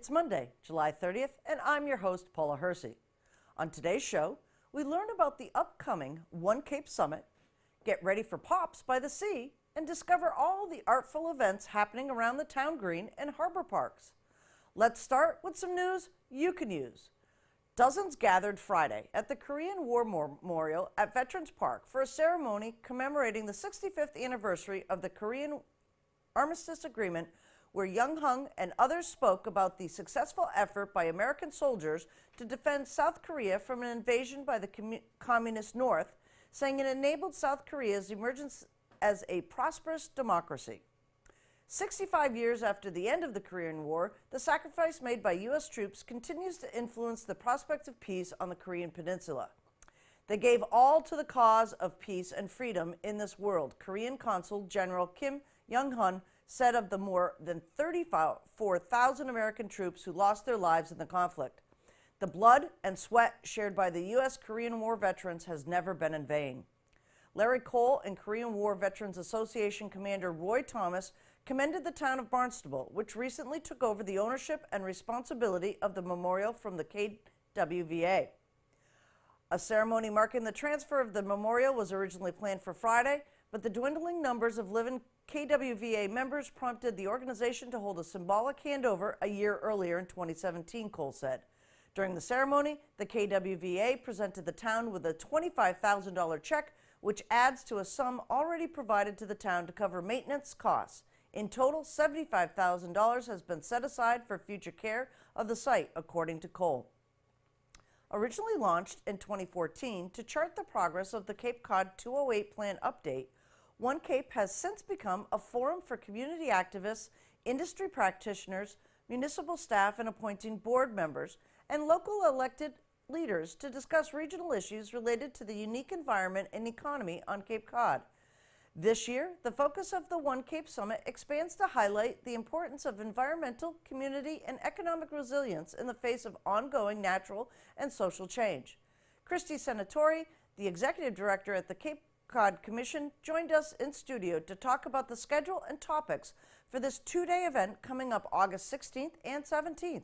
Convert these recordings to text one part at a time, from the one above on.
It's Monday, July 30th, and I'm your host, Paula Hersey. On today's show, we learn about the upcoming One Cape Summit, get ready for Pops by the Sea, and discover all the artful events happening around the town green and harbor parks. Let's start with some news you can use. Dozens gathered Friday at the Korean War Memorial at Veterans Park for a ceremony commemorating the 65th anniversary of the Korean Armistice Agreement, where Young Hung and others spoke about the successful effort by American soldiers to defend South Korea from an invasion by the Communist North, saying it enabled South Korea's emergence as a prosperous democracy. 65 years after the end of the Korean War, the sacrifice made by U.S. troops continues to influence the prospects of peace on the Korean Peninsula. They gave all to the cause of peace and freedom in this world, Korean Consul General Kim Young-hun said of the more than 34,000 American troops who lost their lives in the conflict. The blood and sweat shared by the U.S. Korean War veterans has never been in vain. Larry Cole and Korean War Veterans Association Commander Roy Thomas commended the town of Barnstable, which recently took over the ownership and responsibility of the memorial from the KWVA. A ceremony marking the transfer of the memorial was originally planned for Friday, but the dwindling numbers of living KWVA members prompted the organization to hold a symbolic handover a year earlier in 2017, Cole said. During the ceremony, the KWVA presented the town with a $25,000 check, which adds to a sum already provided to the town to cover maintenance costs. In total, $75,000 has been set aside for future care of the site, according to Cole. Originally launched in 2014 to chart the progress of the Cape Cod 208 plan update, One Cape has since become a forum for community activists, industry practitioners, municipal staff and appointing board members, and local elected leaders to discuss regional issues related to the unique environment and economy on Cape Cod. This year, the focus of the One Cape Summit expands to highlight the importance of environmental, community, and economic resilience in the face of ongoing natural and social change. Christy Senatori, the executive director at the Cape Cod Commission, joined us in studio to talk about the schedule and topics for this two-day event coming up August 16th and 17th.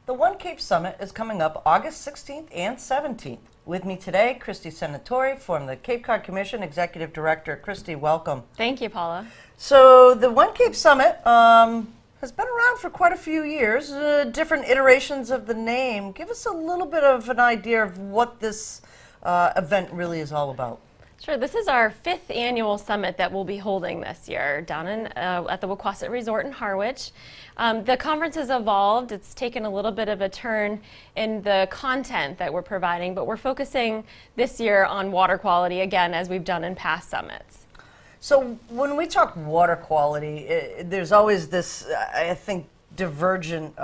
The One Cape Summit is coming up August 16th and 17th. With me today, Christy Senatori from the Cape Cod Commission, Executive Director. Christy, welcome. Thank you, Paula. So the One Cape Summit has been around for quite a few years, different iterations of the name. Give us a little bit of an idea of what this event really is all about. Sure, this is our 5th annual summit that we'll be holding this year down at the Wequassett Resort in Harwich. The conference has evolved. It's taken a little bit of a turn in the content that we're providing, but we're focusing this year on water quality again, as we've done in past summits. So when we talk water quality, there's always this, I think, divergent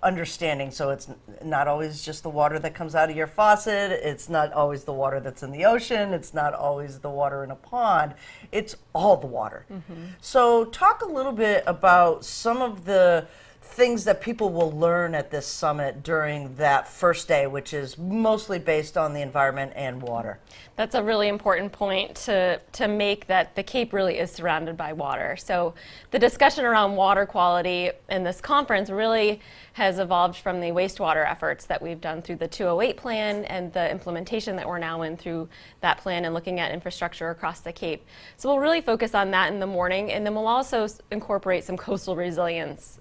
understanding. So it's not always just the water that comes out of your faucet. It's not always the water that's in the ocean. It's not always the water in a pond. It's all the water. Mm-hmm. So talk a little bit about some of the things that people will learn at this summit during that first day, which is mostly based on the environment and water. That's a really important point to make, that the Cape really is surrounded by water. So the discussion around water quality in this conference really has evolved from the wastewater efforts that we've done through the 208 plan and the implementation that we're now in through that plan and looking at infrastructure across the Cape. So we'll really focus on that in the morning, and then we'll also incorporate some coastal resilience.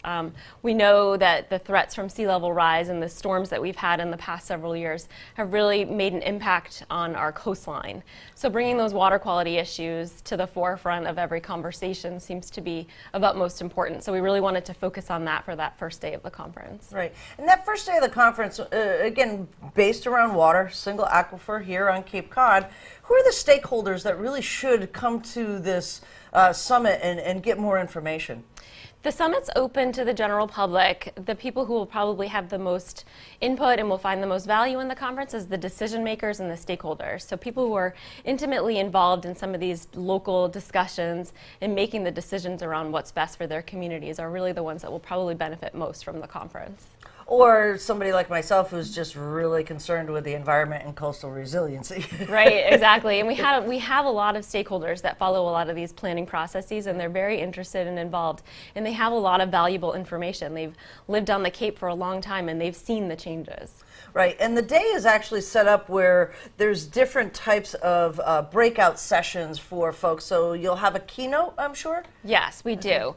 We know that the threats from sea level rise and the storms that we've had in the past several years have really made an impact on our coastline. So bringing those water quality issues to the forefront of every conversation seems to be of utmost importance. So we really wanted to focus on that for that first day of the conference. Right. And that first day of the conference, again, based around water, single aquifer here on Cape Cod, who are the stakeholders that really should come to this summit and get more information? The summit's open to the general public. The people who will probably have the most input and will find the most value in the conference is the decision makers and the stakeholders. So people who are intimately involved in some of these local discussions and making the decisions around what's best for their communities are really the ones that will probably benefit most from the conference. Or somebody like myself who's just really concerned with the environment and coastal resiliency. Right, exactly. And we have a lot of stakeholders that follow a lot of these planning processes, and they're very interested and involved. And they have a lot of valuable information. They've lived on the Cape for a long time, and they've seen the changes. Right, and the day is actually set up where there's different types of breakout sessions for folks. So you'll have a keynote, I'm sure? Yes, we do.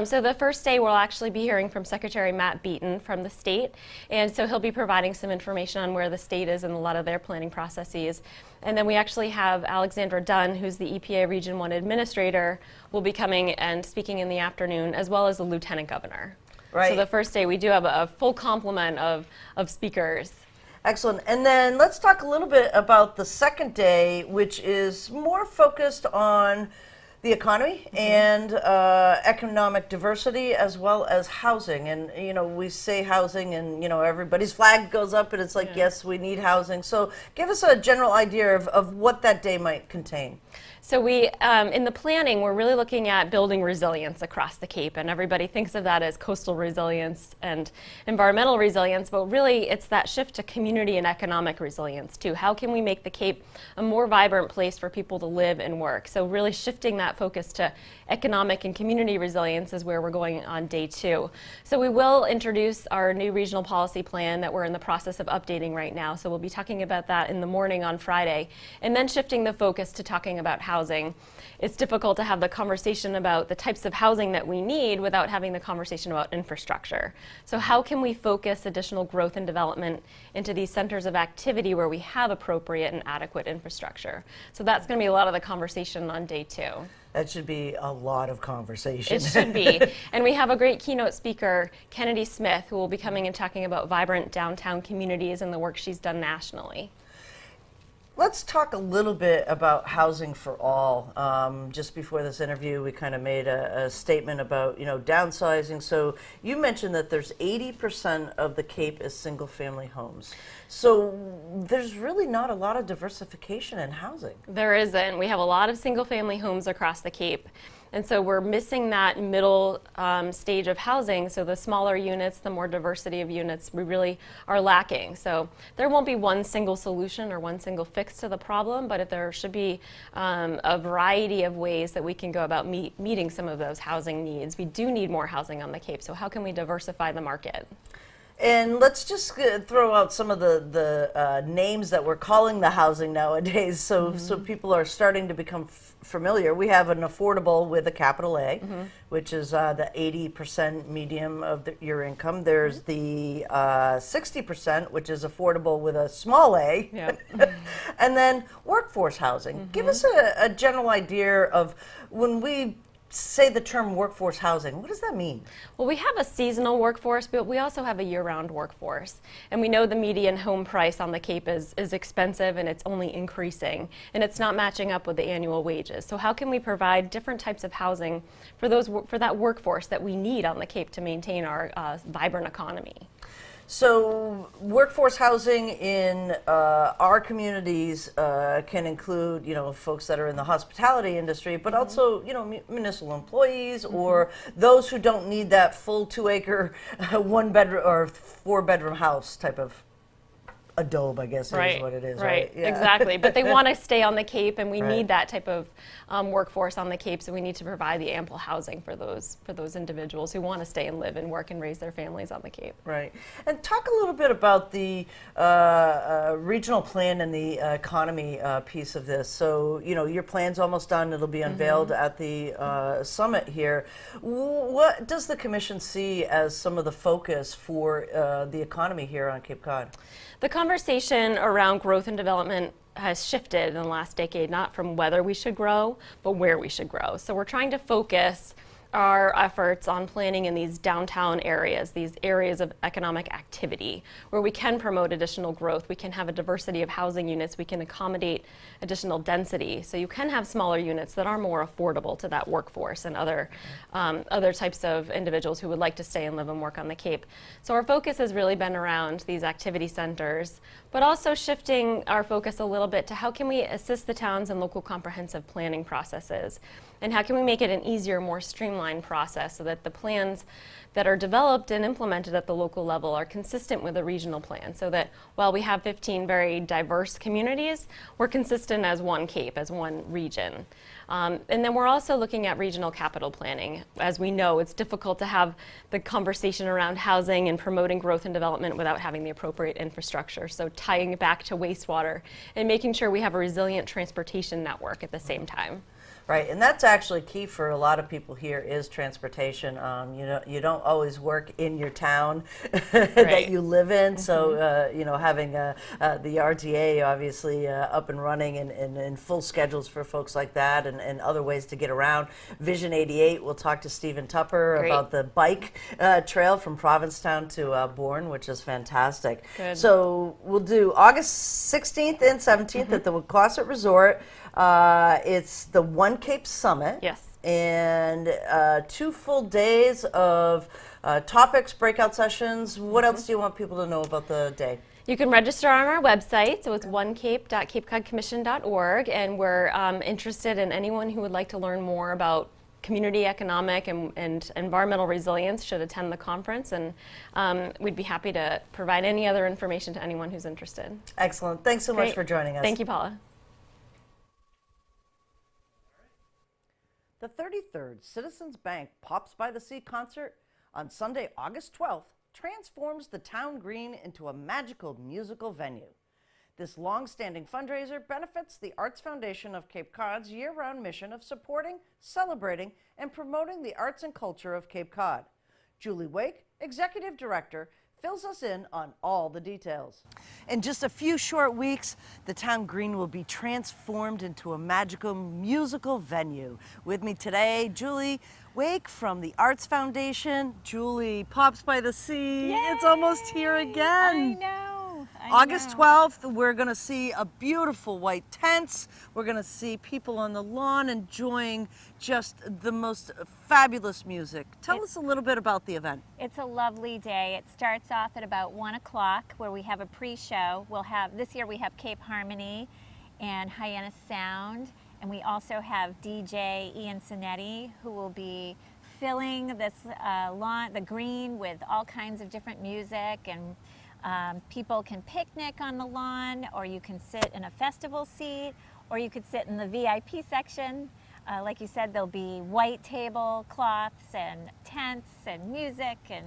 So the first day we'll actually be hearing from Secretary Matt Beaton from the state. And so he'll be providing some information on where the state is in a lot of their planning processes. And then we actually have Alexandra Dunn, who's the EPA Region 1 Administrator, will be coming and speaking in the afternoon, as well as the Lieutenant Governor. Right. So the first day we do have a full complement of speakers. Excellent. And then let's talk a little bit about the second day, which is more focused on the economy and economic diversity, as well as housing. And, you know, we say housing and, you know, everybody's flag goes up and it's like, yes, we need housing. So give us a general idea of what that day might contain. So we, in the planning, we're really looking at building resilience across the Cape, and everybody thinks of that as coastal resilience and environmental resilience, but really it's that shift to community and economic resilience too. How can we make the Cape a more vibrant place for people to live and work? So really shifting that focus to economic and community resilience is where we're going on day 2. So we will introduce our new regional policy plan that we're in the process of updating right now. So we'll be talking about that in the morning on Friday, and then shifting the focus to talking about housing. It's difficult to have the conversation about the types of housing that we need without having the conversation about infrastructure. So how can we focus additional growth and development into these centers of activity where we have appropriate and adequate infrastructure? So that's going to be a lot of the conversation on day 2. That should be a lot of conversation. It should be. And we have a great keynote speaker, Kennedy Smith, who will be coming and talking about vibrant downtown communities and the work she's done nationally. Let's talk a little bit about housing for all. Just before this interview, we kind of made a statement about, you know, downsizing. So you mentioned that there's 80% of the Cape is single-family homes. So there's really not a lot of diversification in housing. There isn't. We have a lot of single-family homes across the Cape. And so we're missing that middle stage of housing. So the smaller units, the more diversity of units, we really are lacking. So there won't be one single solution or one single fix to the problem, but if there should be a variety of ways that we can go about meeting some of those housing needs. We do need more housing on the Cape, so how can we diversify the market? And let's just throw out some of the names that we're calling the housing nowadays, so people are starting to become familiar. We have an affordable with a capital A, which is the 80% medium of your income. There's the 60%, which is affordable with a small a. Yep. And then workforce housing. Give us a general idea of when we say the term workforce housing, what does that mean? Well, we have a seasonal workforce, but we also have a year-round workforce. And we know the median home price on the Cape is expensive, and it's only increasing, and it's not matching up with the annual wages. So how can we provide different types of housing for that workforce that we need on the Cape to maintain our vibrant economy? So workforce housing in our communities can include, you know, folks that are in the hospitality industry, but also, you know, municipal employees or those who don't need that full 2-acre, 1-bedroom or 4-bedroom house type of adobe, I guess, is what it is, right? Yeah. Exactly. But they want to stay on the Cape, and we need that type of workforce on the Cape, so we need to provide the ample housing for those individuals who want to stay and live and work and raise their families on the Cape. Right. And talk a little bit about the regional plan and the economy piece of this. So, you know, your plan's almost done. It'll be unveiled at the summit here. What does the Commission see as some of the focus for the economy here on Cape Cod? The conversation around growth and development has shifted in the last decade, not from whether we should grow, but where we should grow. So we're trying to focus our efforts on planning in these downtown areas, these areas of economic activity, where we can promote additional growth, we can have a diversity of housing units, we can accommodate additional density. So you can have smaller units that are more affordable to that workforce and other types of individuals who would like to stay and live and work on the Cape. So our focus has really been around these activity centers, but also shifting our focus a little bit to how can we assist the towns in local comprehensive planning processes. And how can we make it an easier, more streamlined process so that the plans that are developed and implemented at the local level are consistent with a regional plan, so that while we have 15 very diverse communities, we're consistent as one Cape, as one region. And then we're also looking at regional capital planning. As we know, it's difficult to have the conversation around housing and promoting growth and development without having the appropriate infrastructure. So tying it back to wastewater and making sure we have a resilient transportation network at the same time. Right, and that's actually key for a lot of people here is transportation. You don't always work in your town that you live in, so having the RTA obviously up and running and full schedules for folks like that, and other ways to get around. Vision 88, we'll talk to Stephen Tupper about the bike trail from Provincetown to Bourne, which is fantastic. Good. So we'll do August 16th and 17th at the Quasset Resort. It's the One Cape Summit. Yes. And 2 full days of topics, breakout sessions. What else do you want people to know about the day? You can register on our website, so it's onecape.capecodcommission.org, and we're interested in anyone who would like to learn more about community economic and environmental resilience should attend the conference, and we'd be happy to provide any other information to anyone who's interested. Excellent. Thanks so much for joining us. Thank you, Paula. The 33rd Citizens Bank Pops by the Sea concert on Sunday, August 12th, transforms the town green into a magical musical venue. This long-standing fundraiser benefits the Arts Foundation of Cape Cod's year-round mission of supporting, celebrating, and promoting the arts and culture of Cape Cod. Julie Wake, Executive Director, fills us in on all the details. In just a few short weeks, the town green will be transformed into a magical musical venue. With me today, Julie Wake from the Arts Foundation. Julie, Pops by the Sea. Yay! It's almost here again. I know. August 12th, we're going to see a beautiful white tents. We're going to see people on the lawn enjoying just the most fabulous music. Tell us a little bit about the event. It's a lovely day. It starts off at about 1 o'clock where we have a pre-show. This year we have Cape Harmony and Hyannis Sound, and we also have DJ Ian Sinetti, who will be filling this lawn, the green, with all kinds of different music, and people can picnic on the lawn, or you can sit in a festival seat, or you could sit in the VIP section. Like you said, there'll be white tablecloths and tents and music, and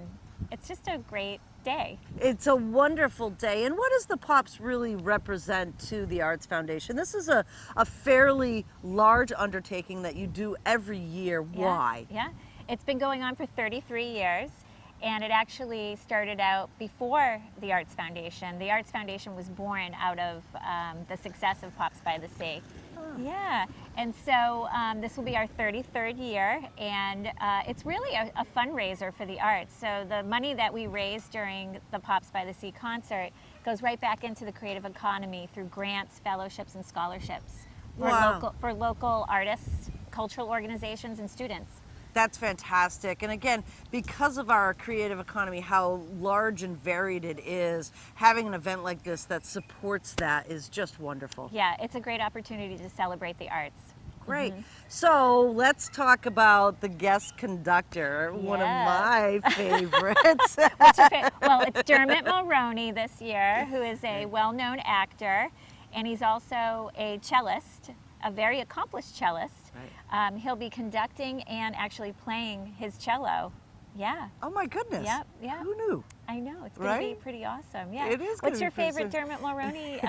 it's just a great day. It's a wonderful day. And what does the Pops really represent to the Arts Foundation? This is a fairly large undertaking that you do every year. Why? Yeah, it's been going on for 33 years. And it actually started out before the Arts Foundation. The Arts Foundation was born out of the success of Pops by the Sea. Oh. Yeah, and so this will be our 33rd year, and it's really a fundraiser for the arts. So the money that we raise during the Pops by the Sea concert goes right back into the creative economy through grants, fellowships, and scholarships for local artists, cultural organizations, and students. That's fantastic. And again, because of our creative economy, how large and varied it is, having an event like this that supports that is just wonderful. Yeah, it's a great opportunity to celebrate the arts. Great. So let's talk about the guest conductor, one of my favorites. What's your favorite? Well, it's Dermot Mulroney this year, who is a well-known actor, and he's also a cellist, a very accomplished cellist. Right. He'll be conducting and actually playing his cello. Yeah. Oh my goodness. Yep. Yeah. Who knew? I know. It's going to be pretty awesome. Yeah. It is. What's your favorite Dermot Mulroney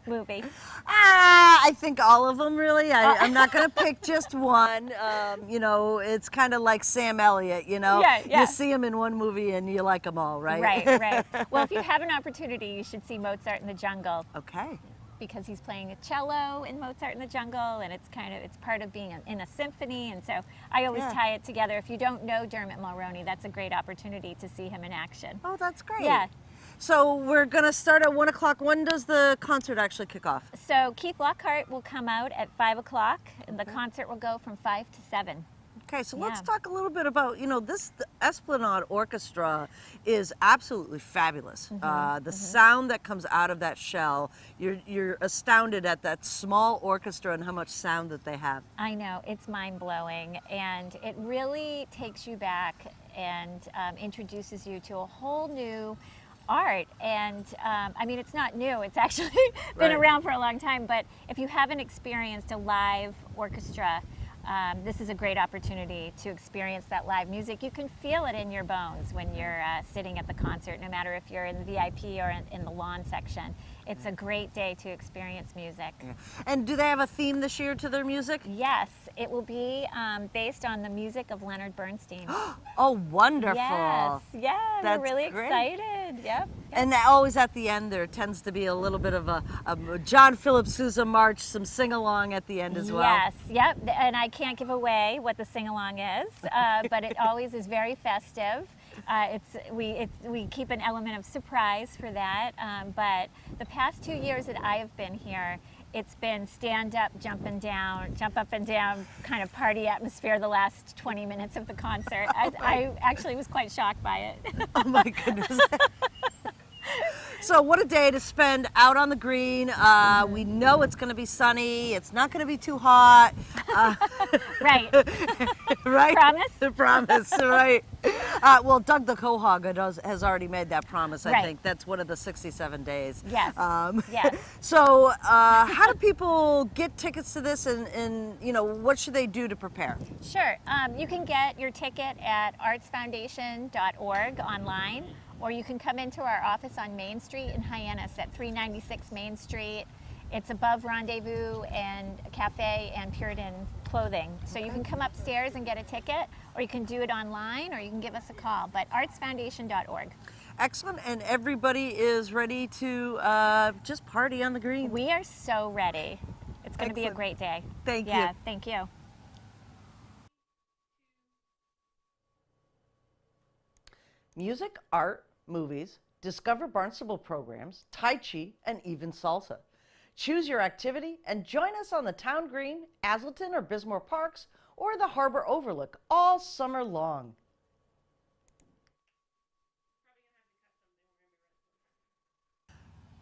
movie? I think all of them, really. I'm not going to pick just one. It's kind of like Sam Elliott, Yeah. You see him in one movie and you like them all, right? Right. Well, if you have an opportunity, you should see Mozart in the Jungle. Okay. Because he's playing a cello in Mozart in the Jungle, and it's part of being in a symphony, and so I always tie it together. If you don't know Dermot Mulroney, that's a great opportunity to see him in action. Oh, that's great. Yeah. So we're going to start at 1 o'clock. When does the concert actually kick off? So Keith Lockhart will come out at 5 o'clock, and the concert will go from 5 to 7. Okay, so Yeah. let's talk a little bit about, this the Esplanade Orchestra is absolutely fabulous. The sound that comes out of that shell, you're astounded at that small orchestra and how much sound that they have. I know, it's mind-blowing, and it really takes you back and introduces you to a whole new art. And I mean, it's not new, it's actually been Right. around for a long time, but if you haven't experienced a live orchestra, this is a great opportunity to experience that live music. You can feel it in your bones when you're sitting at the concert, no matter if you're in the VIP or in the lawn section. It's a great day to experience music. Yeah. And do they have a theme this year to their music? Yes, it will be based on the music of Leonard Bernstein. Oh, wonderful. Yes, yeah, That's we're really great. excited. Yep. And always at the end, there tends to be a little bit of a John Philip Sousa march, some sing-along at the end as well. Yes, yep. And I can't give away what the sing-along is, but it always is very festive. We keep an element of surprise for that. But the past 2 years that I have been here, it's been stand up, jump up and down kind of party atmosphere the last 20 minutes of the concert. I actually was quite shocked by it. Oh my goodness. So what a day to spend out on the green. We know it's going to be sunny. It's not going to be too hot. Right. Right? Promise? The promise, right. Well, Doug the Quahog has already made that promise, I Right. think. That's one of the 67 days. Yes, yes. So how do people get tickets to this and what should they do to prepare? Sure. You can get your ticket at artsfoundation.org online, or you can come into our office on Main Street in Hyannis at 396 Main Street. It's above Rendezvous and Cafe and Puritan Clothing. So you can come upstairs and get a ticket, or you can do it online, or you can give us a call, but artsfoundation.org. Excellent, and everybody is ready to just party on the green. We are so ready. It's going to be a Excellent. great day. Thank you. Yeah, thank you. Music, art, movies, Discover Barnstable programs, Tai Chi, and even salsa. Choose your activity and join us on the Town Green, Azleton or Bismore Parks, or the Harbor Overlook all summer long.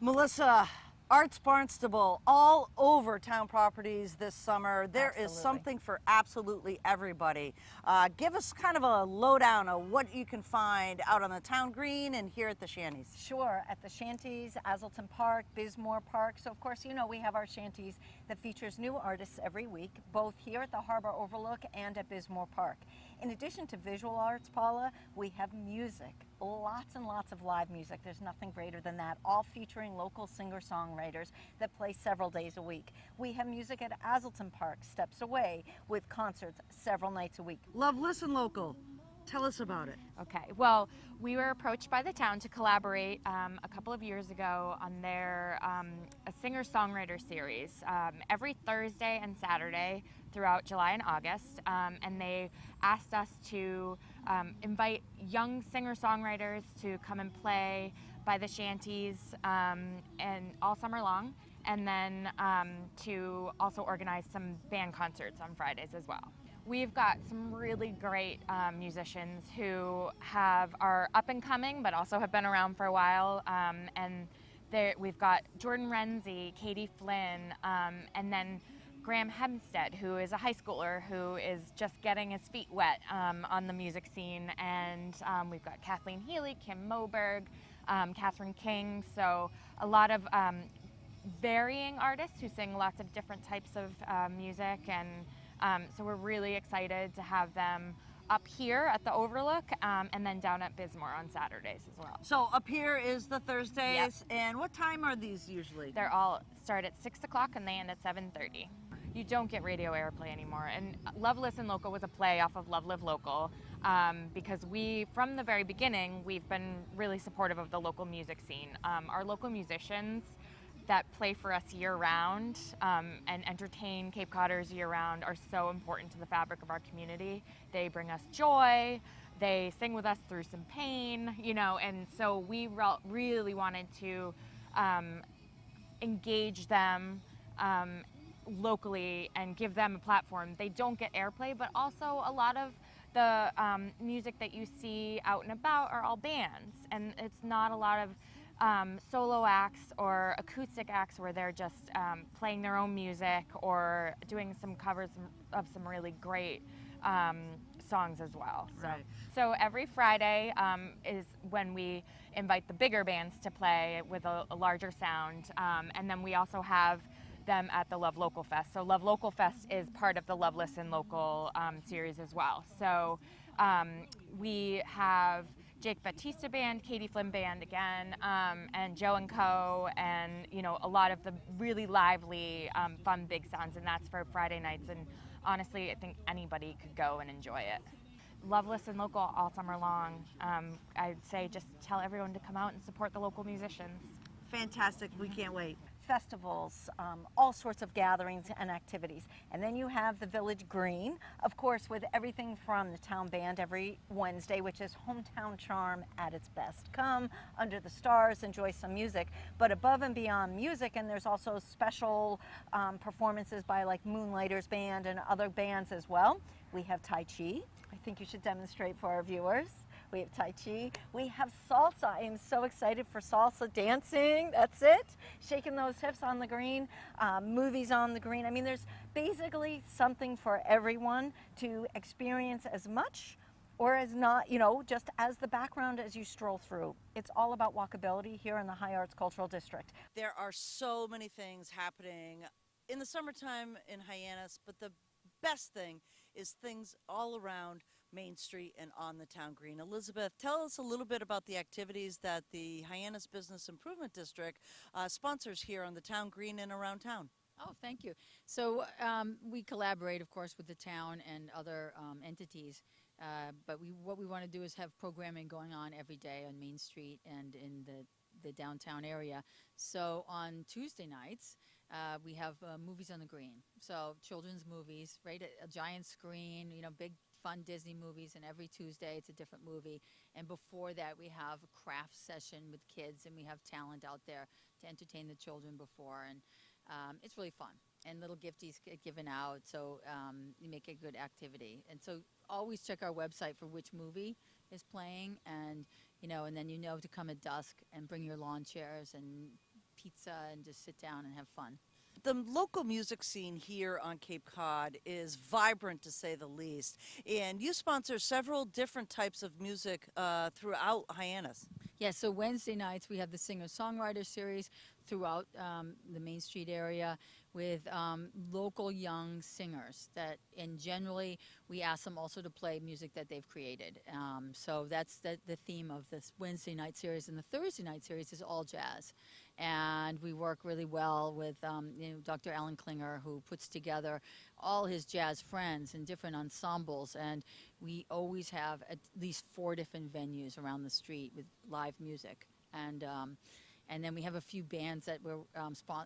Melissa, Arts Barnstable all over town properties this summer. There is Absolutely. something for absolutely everybody. Give us kind of a lowdown of what you can find out on the town green and here at the shanties. Sure, at the shanties, Azleton Park, Bismore Park. So of course, we have our shanties that features new artists every week, both here at the Harbor Overlook and at Bismore Park. In addition to visual arts, Paula, we have music, lots and lots of live music. There's nothing greater than that, all featuring local singer-songwriters that play several days a week. We have music at Azleton Park, steps away, with concerts several nights a week. Love Listen Local. Tell us about it. Okay, well, we were approached by the town to collaborate a couple of years ago on their a singer-songwriter series every Thursday and Saturday throughout July and August, and they asked us to invite young singer-songwriters to come and play by the shanties and all summer long, and then to also organize some band concerts on Fridays as well. We've got some really great musicians who are up and coming, but also have been around for a while. And we've got Jordan Renzi, Katie Flynn, and then Graham Hempstead, who is a high schooler who is just getting his feet wet on the music scene. And we've got Kathleen Healy, Kim Moberg, Catherine King. So a lot of varying artists who sing lots of different types of music, and so we're really excited to have them up here at the Overlook and then down at Bismore on Saturdays as well. So up here is the Thursdays, and what time are these usually? They're all start at 6 o'clock and they end at 7:30. You don't get radio airplay anymore, and Love Listen Local was a play off of Love Live Local because from the very beginning, we've been really supportive of the local music scene. Our local musicians that play for us year-round and entertain Cape Codders year-round are so important to the fabric of our community. They bring us joy, they sing with us through some pain, and so we really wanted to engage them locally and give them a platform. They don't get airplay, but also a lot of the music that you see out and about are all bands, and it's not a lot of solo acts or acoustic acts where they're just playing their own music or doing some covers of some really great songs as well. Right. So every Friday is when we invite the bigger bands to play with a larger sound, and then we also have them at the Love Local Fest. So Love Local Fest is part of the Love Listen Local series as well. So we have Jake Batista Band, Katie Flynn Band again, and Joe and Co. and a lot of the really lively, fun big sounds, and that's for Friday nights. And honestly, I think anybody could go and enjoy it. Love Listen Local all summer long. I'd say just tell everyone to come out and support the local musicians. Fantastic. We can't wait. Festivals, all sorts of gatherings and activities. And then you have the Village Green, of course, with everything from the town band every Wednesday, which is hometown charm at its best. Come under the stars, enjoy some music, but above and beyond music, and there's also special performances by like Moonlighters Band and other bands as well. We have Tai Chi. I think you should demonstrate for our viewers. We have Tai Chi. We have salsa. I am so excited for salsa dancing. That's it. Shaking those hips on the green. Movies on the green. I mean, there's basically something for everyone to experience as much or as not, just as the background as you stroll through. It's all about walkability here in the High Arts Cultural District. There are so many things happening in the summertime in Hyannis, but the best thing is things all around Main Street and on the town green. Elizabeth, tell us a little bit about the activities that the Hyannis Business Improvement District sponsors here on the town green and around town. Oh, thank you. So we collaborate, of course, with the town and other entities, but what we want to do is have programming going on every day on Main Street and in the downtown area. So on Tuesday nights, we have movies on the green. So children's movies, right? A giant screen, big fun Disney movies, and every Tuesday it's a different movie. And before that, we have a craft session with kids, and we have talent out there to entertain the children before. And it's really fun. And little gifties get given out, so you make a good activity. And so always check our website for which movie is playing, and and then to come at dusk and bring your lawn chairs and pizza and just sit down and have fun. The local music scene here on Cape Cod is vibrant, to say the least, and you sponsor several different types of music throughout Hyannis. Yeah, so Wednesday nights we have the singer-songwriter series throughout the Main Street area with local young singers and generally we ask them also to play music that they've created. So that's the theme of this Wednesday night series, and the Thursday night series is all jazz. And we work really well with Dr. Alan Klinger, who puts together all his jazz friends in different ensembles, and we always have at least 4 different venues around the street with live music. And then we have a few bands that we're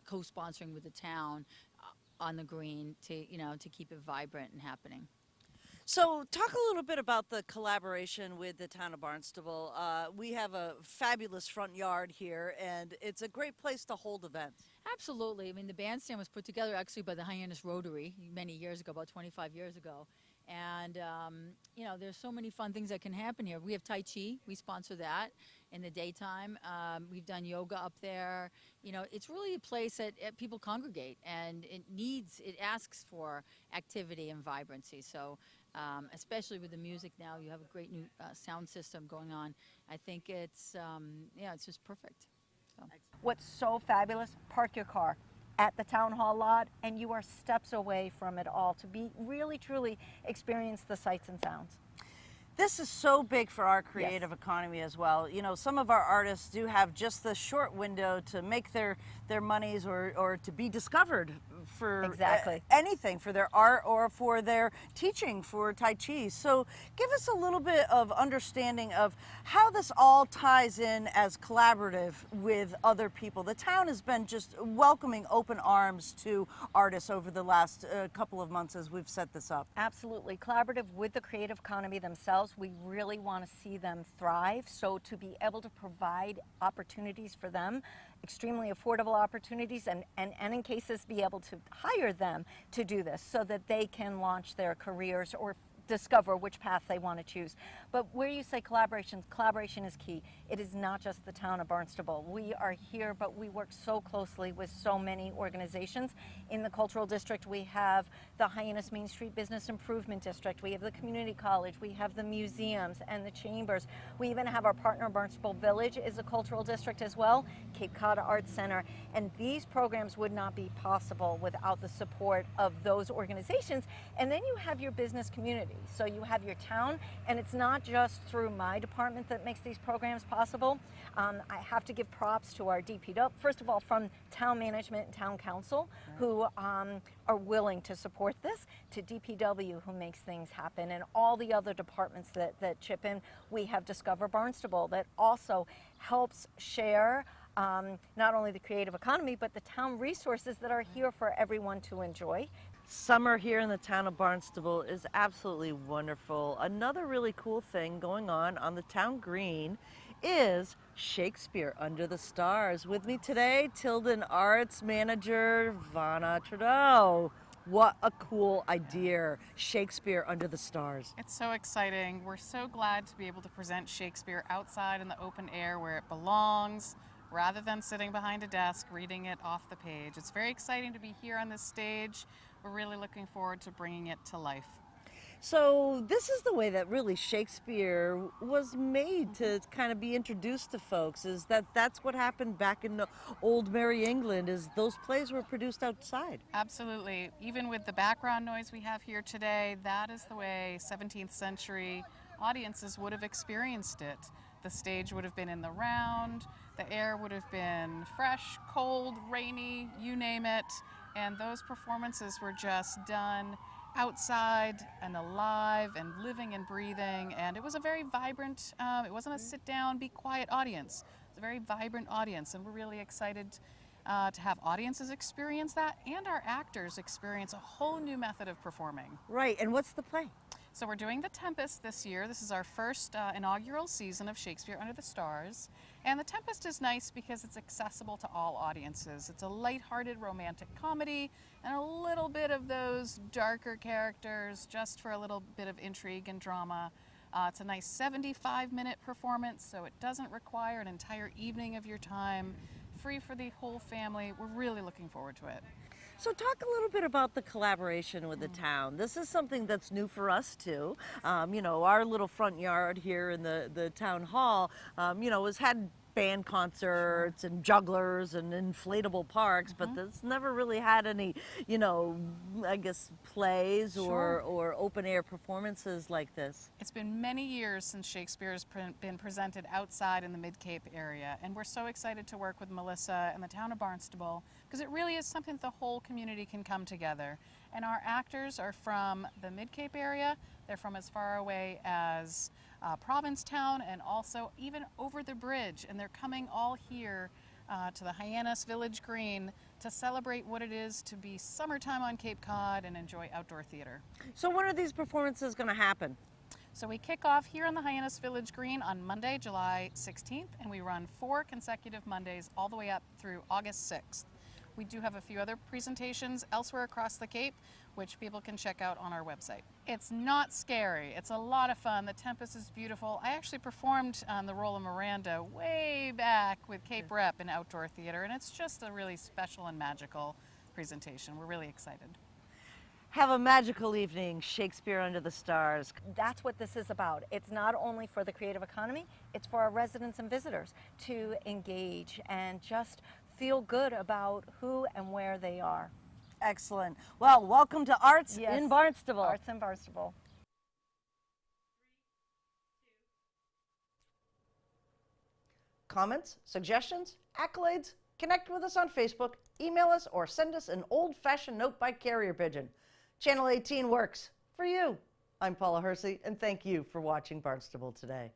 co-sponsoring with the town on the green to keep it vibrant and happening. So talk a little bit about the collaboration with the town of Barnstable. We have a fabulous front yard here, and it's a great place to hold events. Absolutely. I mean, the bandstand was put together actually by the Hyannis Rotary many years ago, about 25 years ago. And, there's so many fun things that can happen here. We have Tai Chi. We sponsor that in the daytime. We've done yoga up there. It's really a place that people congregate, and it asks for activity and vibrancy. So especially with the music now, you have a great new sound system going on. I think it's just perfect. So. What's so fabulous, park your car at the town hall lot, and you are steps away from it all to be really, truly experience the sights and sounds. This is so big for our creative economy as well. Some of our artists do have just the short window to make their monies or to be discovered for anything, for their art or for their teaching for Tai Chi. So give us a little bit of understanding of how this all ties in as collaborative with other people. The town has been just welcoming open arms to artists over the last couple of months as we've set this up. Absolutely. Collaborative with the creative economy themselves. We really want to see them thrive. So to be able to provide opportunities for them, extremely affordable opportunities, and in cases be able to hire them to do this so that they can launch their careers or discover which path they want to choose. But where you say collaboration is key. It is not just the town of Barnstable. We are here, but we work so closely with so many organizations. In the Cultural District, we have the Hyannis Main Street Business Improvement District. We have the Community College. We have the museums and the chambers. We even have our partner, Barnstable Village, is a cultural district as well, Cape Cod Arts Center. And these programs would not be possible without the support of those organizations. And then you have your business community. So you have your town, and it's not just through my department that makes these programs possible. I have to give props to our DPW, first of all, from town management and town council, who are willing to support this, to DPW, who makes things happen, and all the other departments that chip in. We have Discover Barnstable that also helps share not only the creative economy, but the town resources that are here for everyone to enjoy. Summer here in the town of Barnstable is absolutely wonderful. Another really cool thing going on the town green is Shakespeare Under the Stars. With me today, Tilden Arts Manager Vanna Trudeau. What a cool idea, Shakespeare Under the Stars. It's so exciting. We're so glad to be able to present Shakespeare outside in the open air where it belongs, rather than sitting behind a desk reading it off the page. It's very exciting to be here on this stage. We're really looking forward to bringing it to life. So this is the way that really Shakespeare was made to kind of be introduced to folks, is that's what happened back in the old Merry England, is those plays were produced outside. Absolutely. Even with the background noise we have here today, that is the way 17th century audiences would have experienced it. The stage would have been in the round, the air would have been fresh, cold, rainy, you name it, and those performances were just done outside and alive and living and breathing, and it was a very vibrant, it wasn't a sit down, be quiet audience. It was a very vibrant audience, and we're really excited to have audiences experience that and our actors experience a whole new method of performing. Right, and what's the play? So we're doing The Tempest this year. This is our first inaugural season of Shakespeare Under the Stars. And The Tempest is nice because it's accessible to all audiences. It's a lighthearted romantic comedy and a little bit of those darker characters just for a little bit of intrigue and drama. It's a nice 75-minute performance, so it doesn't require an entire evening of your time. Free for the whole family. We're really looking forward to it. So talk a little bit about the collaboration with the town. This is something that's new for us too. You know, our little front yard here in the town hall, you know, has had band concerts and jugglers and inflatable parks, but this never really had any, you know, I guess plays or open air performances like this. It's been many years since Shakespeare has been presented outside in the Mid-Cape area, and we're so excited to work with Melissa and the town of Barnstable because it really is something that the whole community can come together. And our actors are from the Mid-Cape area. They're from as far away as Provincetown and also even over the bridge, and they're coming all here to the Hyannis Village Green to celebrate what it is to be summertime on Cape Cod and enjoy outdoor theater. So when are these performances going to happen? So we kick off here on the Hyannis Village Green on Monday, July 16th, and we run 4 consecutive Mondays all the way up through August 6th. We do have a few other presentations elsewhere across the Cape, which people can check out on our website. It's not scary. It's a lot of fun. The Tempest is beautiful. I actually performed the role of Miranda way back with Cape Rep in outdoor theater, and it's just a really special and magical presentation. We're really excited. Have a magical evening, Shakespeare Under the Stars. That's what this is about. It's not only for the creative economy, it's for our residents and visitors to engage and just feel good about who and where they are. Excellent. Well, welcome to Arts Yes. in Barnstable. Arts in Barnstable. Comments, suggestions, accolades? Connect with us on Facebook, email us, or send us an old-fashioned note by carrier pigeon. Channel 18 works for you. I'm Paula Hersey, and thank you for watching Barnstable Today.